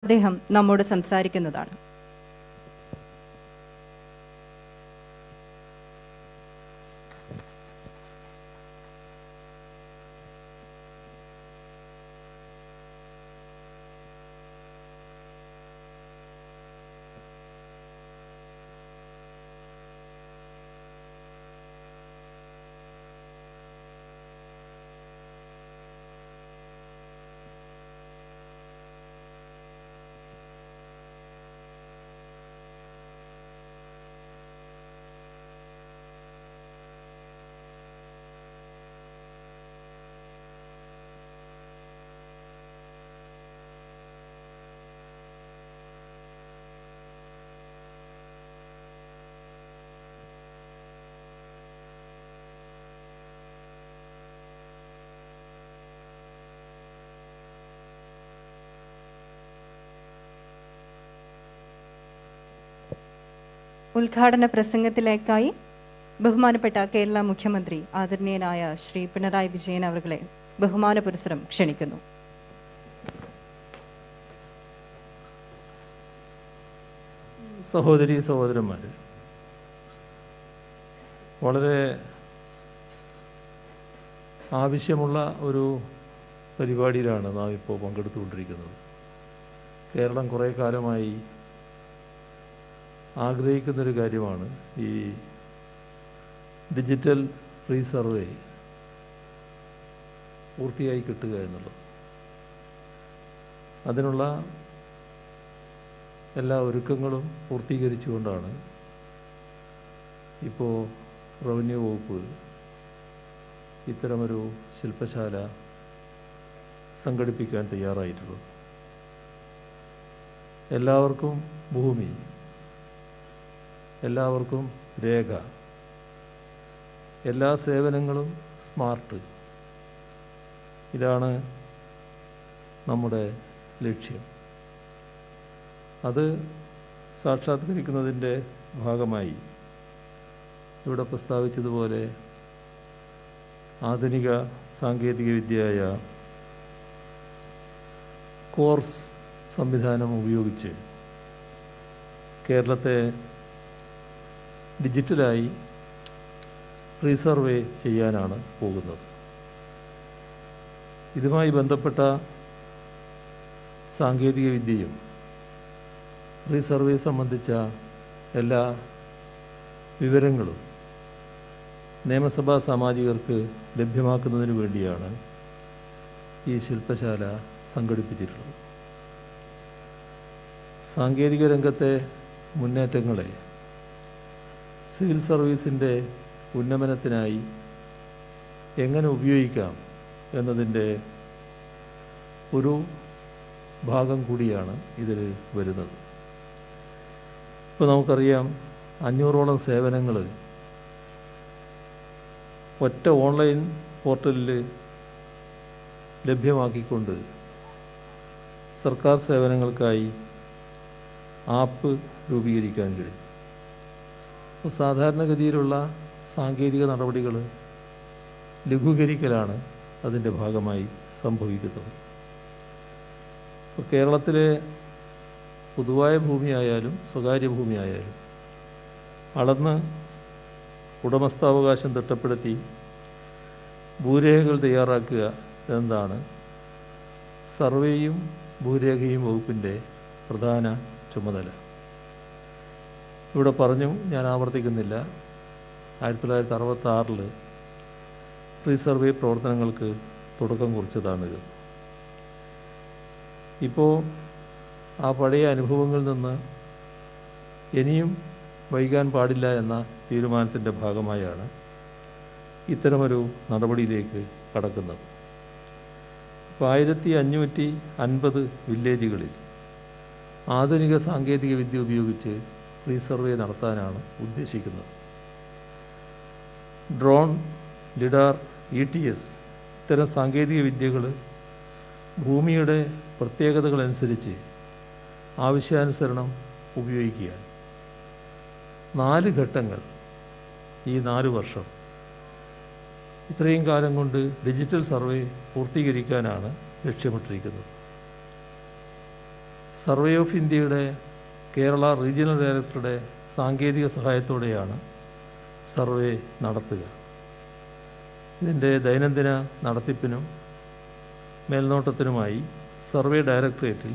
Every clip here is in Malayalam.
അദ്ദേഹം നമ്മോട് സംസാരിക്കുന്നതാണ്. ഉദ്ഘാടന പ്രസംഗത്തിലേക്കായി ബഹുമാനപ്പെട്ട കേരള മുഖ്യമന്ത്രി ആദരണീയനായ ശ്രീ പിണറായി വിജയൻ അവരെ ബഹുമാന പുരസ്സരം ക്ഷണിക്കുന്നു. സഹോദരി സഹോദരന്മാർ, വളരെ ആവശ്യമുള്ള ഒരു പരിപാടിയിലാണ് നാം ഇപ്പോൾ പങ്കെടുത്തുകൊണ്ടിരിക്കുന്നത്. കേരളം കുറേ കാലമായി ആഗ്രഹിക്കുന്നൊരു കാര്യമാണ് ഈ ഡിജിറ്റൽ റീസർവേ പൂർത്തിയായി കിട്ടുക എന്നുള്ളത്. അതിനുള്ള എല്ലാ ഒരുക്കങ്ങളും പൂർത്തീകരിച്ചുകൊണ്ടാണ് ഇപ്പോൾ റവന്യൂ വകുപ്പ് ഇത്തരമൊരു ശില്പശാല സംഘടിപ്പിക്കാൻ തയ്യാറായിട്ടുള്ളത്. എല്ലാവർക്കും ഭൂമി, എല്ലാവർക്കും രേഖ, എല്ലാ സേവനങ്ങളും സ്മാർട്ട്, ഇതാണ് നമ്മുടെ ലക്ഷ്യം. അത് സാക്ഷാത്കരിക്കുന്നതിൻ്റെ ഭാഗമായി ഇവിടെ പ്രസ്താവിച്ചതുപോലെ ആധുനിക സാങ്കേതികവിദ്യയായ കോർസ് സംവിധാനം ഉപയോഗിച്ച് കേരളത്തെ ഡിജിറ്റലായി റീസർവേ ചെയ്യാനാണ് പോകുന്നത്. ഇതുമായി ബന്ധപ്പെട്ട സാങ്കേതികവിദ്യയും റീസർവേ സംബന്ധിച്ച എല്ലാ വിവരങ്ങളും നിയമസഭാ സാമാജികർക്ക് ലഭ്യമാക്കുന്നതിന് വേണ്ടിയാണ് ഈ ശില്പശാല സംഘടിപ്പിച്ചിട്ടുള്ളത്. സാങ്കേതിക രംഗത്തെ മുന്നേറ്റങ്ങളെ സിവിൽ സർവീസിൻ്റെ ഉന്നമനത്തിനായി എങ്ങനെ ഉപയോഗിക്കാം എന്നതിൻ്റെ ഒരു ഭാഗം കൂടിയാണ് ഇതിൽ വരുന്നത്. ഇപ്പോൾ നമുക്കറിയാം, 500ഓളം സേവനങ്ങൾ ഒറ്റ ഓൺലൈൻ പോർട്ടലിൽ ലഭ്യമാക്കിക്കൊണ്ട് സർക്കാർ സേവനങ്ങൾക്കായി ആപ്പ് രൂപീകരിക്കാൻ കഴിയും. അപ്പോൾ സാധാരണഗതിയിലുള്ള സാങ്കേതിക നടപടികൾ ലഘൂകരിക്കലാണ് അതിൻ്റെ ഭാഗമായി സംഭവിക്കുന്നത്. ഇപ്പോൾ കേരളത്തിലെ പൊതുവായ ഭൂമിയായാലും സ്വകാര്യ ഭൂമിയായാലും അളന്ന് ഉടമസ്ഥാവകാശം തിട്ടപ്പെടുത്തി ഭൂരേഖകൾ തയ്യാറാക്കുക എന്നതാണ് സർവേയും ഭൂരേഖയും വകുപ്പിൻ്റെ പ്രധാന ചുമതല. ഇവിടെ പറഞ്ഞു, ഞാൻ ആവർത്തിക്കുന്നില്ല, 1966 റീസർവേ പ്രവർത്തനങ്ങൾക്ക് തുടക്കം കുറിച്ചതാണിത്. ഇപ്പോൾ ആ പഴയ അനുഭവങ്ങളിൽ നിന്ന് ഇനിയും വൈകാൻ പാടില്ല എന്ന തീരുമാനത്തിൻ്റെ ഭാഗമായാണ് ഇത്തരമൊരു നടപടിയിലേക്ക് കടക്കുന്നത്. ഇപ്പോൾ 1550 വില്ലേജുകളിൽ ആധുനിക സാങ്കേതിക വിദ്യ ഉപയോഗിച്ച് റീസർവേ നടത്താനാണ് ഉദ്ദേശിക്കുന്നത്. ഡ്രോൺ, ലിഡാർ, ETS ഇത്തരം സാങ്കേതിക വിദ്യകൾ ഭൂമിയുടെ പ്രത്യേകതകളനുസരിച്ച് ആവശ്യാനുസരണം ഉപയോഗിക്കുകയാണ്. 4 ഘട്ടങ്ങൾ, ഈ 4 വർഷം, ഇത്രയും കാലം കൊണ്ട് ഡിജിറ്റൽ സർവേ പൂർത്തീകരിക്കാനാണ് ലക്ഷ്യമിട്ടിരിക്കുന്നത്. സർവേ ഓഫ് ഇന്ത്യയുടെ കേരള റീജിയണൽ ഡയറക്ടറുടെ സാങ്കേതിക സഹായത്തോടെയാണ് സർവേ നടത്തുക. ഇതിൻ്റെ ദൈനംദിന നടത്തിപ്പിനും മേൽനോട്ടത്തിനുമായി സർവേ ഡയറക്ടറേറ്റിൽ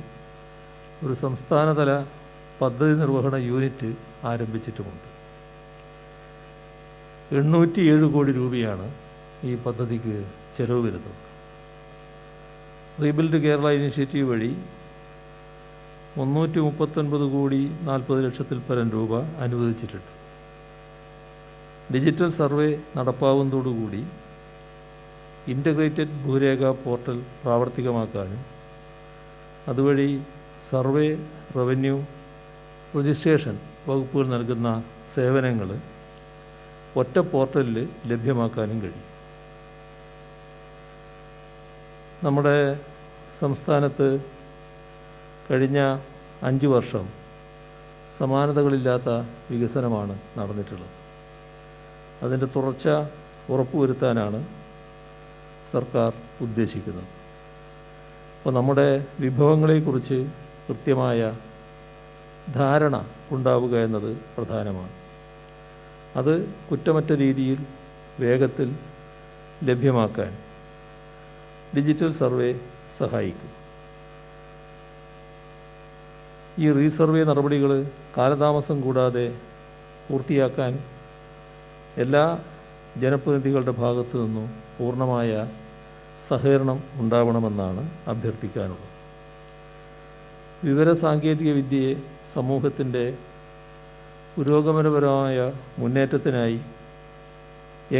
ഒരു സംസ്ഥാനതല പദ്ധതി നിർവഹണ യൂണിറ്റ് ആരംഭിച്ചിട്ടുമുണ്ട്. 807 കോടി രൂപയാണ് ഈ പദ്ധതിക്ക് ചെലവ് വരുന്നത്. റീബിൽഡ് കേരള ഇനിഷ്യേറ്റീവ് വഴി 339 കോടി 40 ലക്ഷത്തിൽ പരം രൂപ അനുവദിച്ചിട്ടുണ്ട്. ഡിജിറ്റൽ സർവേ നടപ്പാവുന്നതോടുകൂടി ഇൻ്റഗ്രേറ്റഡ് ഭൂരേഖ പോർട്ടൽ പ്രാവർത്തികമാക്കാനും അതുവഴി സർവേ, റവന്യൂ, രജിസ്ട്രേഷൻ വകുപ്പുകൾ നൽകുന്ന സേവനങ്ങൾ ഒറ്റ പോർട്ടലിൽ ലഭ്യമാക്കാനും കഴിയും. നമ്മുടെ സംസ്ഥാനത്ത് കഴിഞ്ഞ 5 വർഷം സമാനതകളില്ലാത്ത വികസനമാണ് നടന്നിട്ടുള്ളത്. അതിൻ്റെ തുടർച്ച ഉറപ്പുവരുത്താനാണ് സർക്കാർ ഉദ്ദേശിക്കുന്നത്. അപ്പോൾ നമ്മുടെ വിഭവങ്ങളെക്കുറിച്ച് കൃത്യമായ ധാരണ ഉണ്ടാവുക എന്നത് പ്രധാനമാണ്. അത് കുറ്റമറ്റ രീതിയിൽ വേഗത്തിൽ ലഭ്യമാക്കാൻ ഡിജിറ്റൽ സർവേ സഹായിക്കും. ഈ റീസർവേ നടപടികൾ കാലതാമസം കൂടാതെ പൂർത്തിയാക്കാൻ എല്ലാ ജനപ്രതിനിധികളുടെ ഭാഗത്തു നിന്നും പൂർണ്ണമായ സഹകരണം ഉണ്ടാവണമെന്നാണ് അഭ്യർത്ഥിക്കാനുള്ളത്. വിവരസാങ്കേതിക വിദ്യയെ സമൂഹത്തിൻ്റെ പുരോഗമനപരമായ മുന്നേറ്റത്തിനായി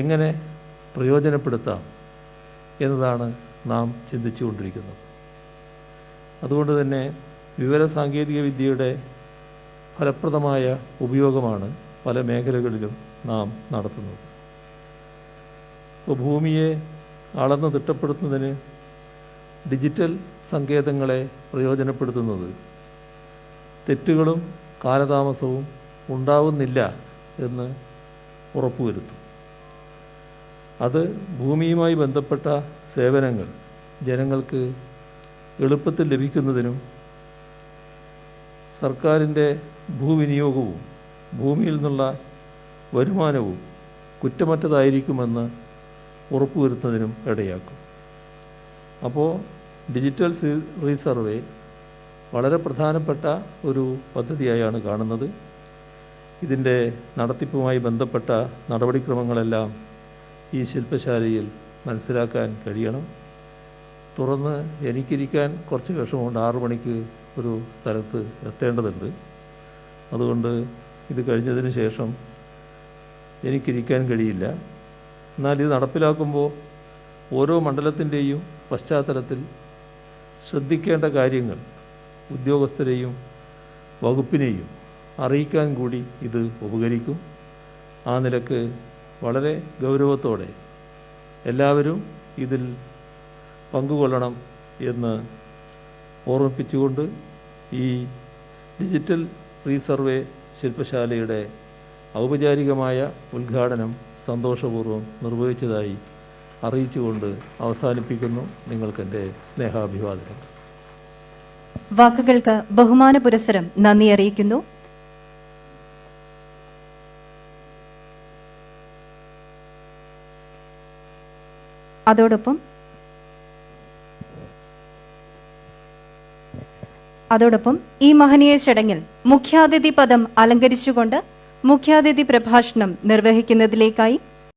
എങ്ങനെ പ്രയോജനപ്പെടുത്താം എന്നതാണ് നാം ചിന്തിച്ചുകൊണ്ടിരിക്കുന്നത്. അതുകൊണ്ട് തന്നെ വിവരസാങ്കേതിക വിദ്യയുടെ ഫലപ്രദമായ ഉപയോഗമാണ് പല മേഖലകളിലും നാം നടത്തുന്നത്. ഇപ്പോൾ ഭൂമിയെ അളന്ന് തിട്ടപ്പെടുത്തുന്നതിന് ഡിജിറ്റൽ സങ്കേതങ്ങളെ പ്രയോജനപ്പെടുത്തുന്നത് തെറ്റുകളും കാലതാമസവും ഉണ്ടാവുന്നില്ല എന്ന് ഉറപ്പുവരുത്തും. അത് ഭൂമിയുമായി ബന്ധപ്പെട്ട സേവനങ്ങൾ ജനങ്ങൾക്ക് എളുപ്പത്തിൽ ലഭിക്കുന്നതിനും സർക്കാരിൻ്റെ ഭൂവിനിയോഗവും ഭൂമിയിൽ നിന്നുള്ള വരുമാനവും കുറ്റമറ്റതായിരിക്കുമെന്ന് ഉറപ്പുവരുത്തുന്നതിനും ഇടയാക്കും. അപ്പോൾ ഡിജിറ്റൽ റീസർവേ വളരെ പ്രധാനപ്പെട്ട ഒരു പദ്ധതിയായാണ് കാണുന്നത്. ഇതിൻ്റെ നടത്തിപ്പുമായി ബന്ധപ്പെട്ട നടപടിക്രമങ്ങളെല്ലാം ഈ ശില്പശാലയിൽ മനസ്സിലാക്കാൻ കഴിയണം. തുറന്ന് എനിക്കിരിക്കാൻ കുറച്ച് വിഷമമുണ്ട്. 6 മണിക്ക് ഒരു സ്ഥലത്ത് എത്തേണ്ടതുണ്ട്. അതുകൊണ്ട് ഇത് കഴിഞ്ഞതിന് ശേഷം എനിക്കിരിക്കാൻ കഴിയില്ല. എന്നാൽ ഇത് നടപ്പിലാക്കുമ്പോൾ ഓരോ മണ്ഡലത്തിൻ്റെയും പശ്ചാത്തലത്തിൽ ശ്രദ്ധിക്കേണ്ട കാര്യങ്ങൾ ഉദ്യോഗസ്ഥരെയും വകുപ്പിനെയും അറിയിക്കാൻ കൂടി ഇത് ഉപകരിക്കും. ആ നിലക്ക് വളരെ ഗൗരവത്തോടെ എല്ലാവരും ഇതിൽ പങ്കുകൊള്ളണം എന്ന് ഓർമ്മിപ്പിച്ചുകൊണ്ട് ഈ ഡിജിറ്റൽ റീസർവേ ശില്പശാലയുടെ ഔപചാരികമായ ഉദ്ഘാടനം സന്തോഷപൂർവ്വം നിർവഹിച്ചതായി അറിയിച്ചുകൊണ്ട് അവസാനിപ്പിക്കുന്നു. നിങ്ങൾക്കെൻ്റെ സ്നേഹാഭിവാദനം. വാക്കുകൾക്ക് ബഹുമാന പുരസ്സരം നന്ദി അറിയിക്കുന്നു. അതോടൊപ്പം ഈ മഹനീയ ചടങ്ങിൽ മുഖ്യാതിഥി പദം അലങ്കരിച്ചുകൊണ്ട് മുഖ്യാതിഥി പ്രഭാഷണം നിർവഹിക്കുന്നതിലേക്കായി